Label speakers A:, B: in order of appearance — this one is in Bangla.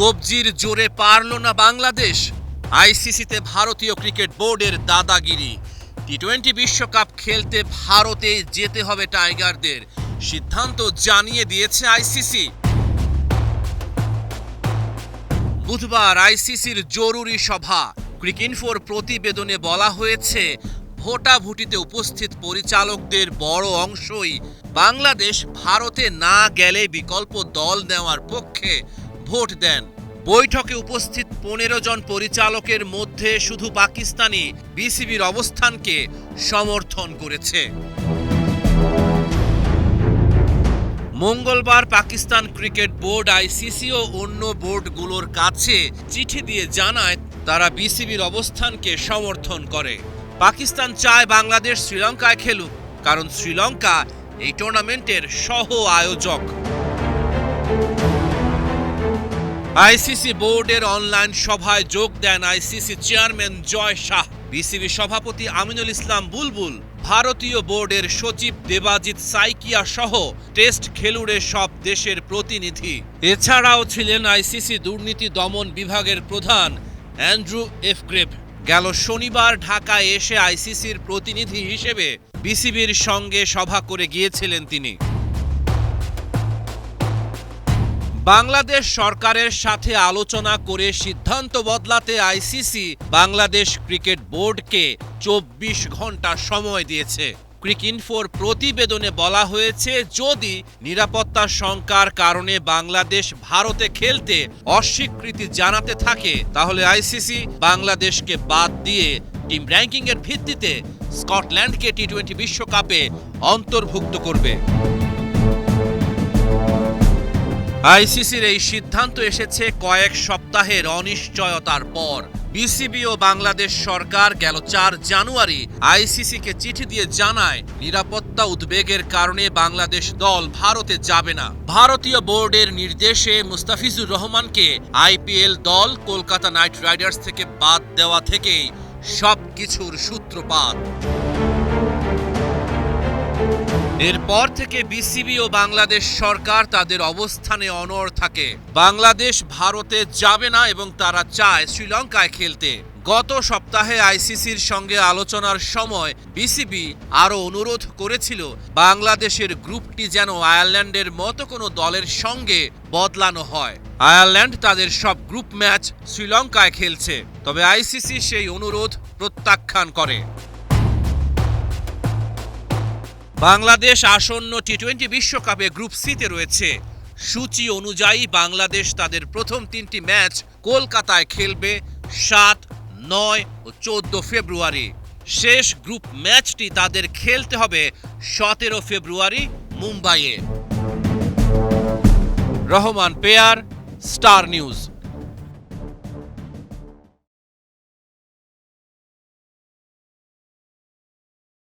A: কবজির জোরে পারল না বাংলাদেশ। আইসিসিতে ভারতীয় ক্রিকেট বোর্ডের দাদাগিরি। টি-20 বিশ্বকাপ খেলতে ভারতে যেতে হবে টাইগারদের, সিদ্ধান্ত জানিয়ে দিয়েছে আইসিসি। বুধবার আইসিসির জরুরি সভা। ক্রিকইনফোর প্রতিবেদনে বলা হয়েছে, ভোটাভুটিতে উপস্থিত পরিচালকদের বড় অংশই বাংলাদেশ ভারতে না গেলে বিকল্প দল নেওয়ার পক্ষে ভোট দেন। বৈঠকে উপস্থিত 15 জন পরিচালকের মধ্যে শুধু পাকিস্তানি বিসিবির অবস্থানকে সমর্থন করেছে। মঙ্গলবার পাকিস্তান ক্রিকেট বোর্ড আইসিসি ও অন্য বোর্ডগুলোর কাছে চিঠি দিয়ে জানায় তারা বিসিবির অবস্থানকে সমর্থন করে। পাকিস্তান চায় বাংলাদেশ শ্রীলঙ্কায় খেলুক, কারণ শ্রীলঙ্কা এই টুর্নামেন্টের সহ আয়োজক। আইসিসি বোর্ডের অনলাইন সভায় যোগ দেন আইসিসি চেয়ারম্যান জয় শাহ, বিসিবি সভাপতি আমিনুল ইসলাম বুলবুল, ভারতীয় বোর্ডের সচিব দেবাজিৎ সাইকিয়া সহ টেস্ট খেলুড়ে সব দেশের প্রতিনিধি। এছাড়াও ছিলেন আইসিসি দুর্নীতি দমন বিভাগের প্রধান অ্যান্ড্রু এফ গ্রেভ। গেল শনিবার ঢাকায় এসে আইসিসির প্রতিনিধি হিসেবে বিসিবির সঙ্গে সভা করে গিয়েছিলেন তিনি। বাংলাদেশ সরকারের সাথে আলোচনা করে সিদ্ধান্ত বদলাতে আইসিসি বাংলাদেশ ক্রিকেট বোর্ডকে 24 ঘন্টা সময় দিয়েছে। ক্রিকইনফোর প্রতিবেদনে বলা হয়েছে, যদি নিরাপত্তা শঙ্কার কারণে বাংলাদেশ ভারতে খেলতে অস্বীকৃতি জানাতে থাকে, তাহলে আইসিসি বাংলাদেশকে বাদ দিয়ে টিম র্যাঙ্কিংয়ের ভিত্তিতে স্কটল্যান্ডকে টি-20 বিশ্বকাপে অন্তর্ভুক্ত করবে। আইসিসির এই সিদ্ধান্ত এসেছে কয়েক সপ্তাহের অনিশ্চয়তার পর। বিসিবি ও বাংলাদেশ সরকার গেল 4 জানুয়ারি আইসিসিকে চিঠি দিয়ে জানায়, নিরাপত্তা উদ্বেগের কারণে বাংলাদেশ দল ভারতে যাবে না। ভারতীয় বোর্ডের নির্দেশে মুস্তাফিজুর রহমানকে আইপিএল দল কলকাতা নাইট রাইডার্স থেকে বাদ দেওয়া থেকেই সবকিছুর সূত্রপাত। এরপর থেকে বিসিবি ও বাংলাদেশ সরকার তাদের অবস্থানে অনড় থাকে। বাংলাদেশ ভারতে যাবে না এবং তারা চায় শ্রীলঙ্কায় খেলতে। গত সপ্তাহে আইসিসির সঙ্গে আলোচনার সময় বিসিবি আরও অনুরোধ করেছিল বাংলাদেশের গ্রুপটি যেন আয়ারল্যান্ডের মতো কোনো দলের সঙ্গে বদলানো হয়। আয়ারল্যান্ড তাদের সব গ্রুপ ম্যাচ শ্রীলঙ্কায় খেলছে, তবে আইসিসি সেই অনুরোধ প্রত্যাখ্যান করে। বাংলাদেশ আসন্ন টি-20 বিশ্বকাপে গ্রুপ সিতে রয়েছে। সূচি অনুযায়ী বাংলাদেশ তাদের প্রথম 3টি ম্যাচ কলকাতায় খেলবে 7, 9 ও 14 ফেব্রুয়ারি। শেষ গ্রুপ ম্যাচটি তাদের খেলতে হবে 17 ফেব্রুয়ারি মুম্বাইয়ে। Rahman pair, star news.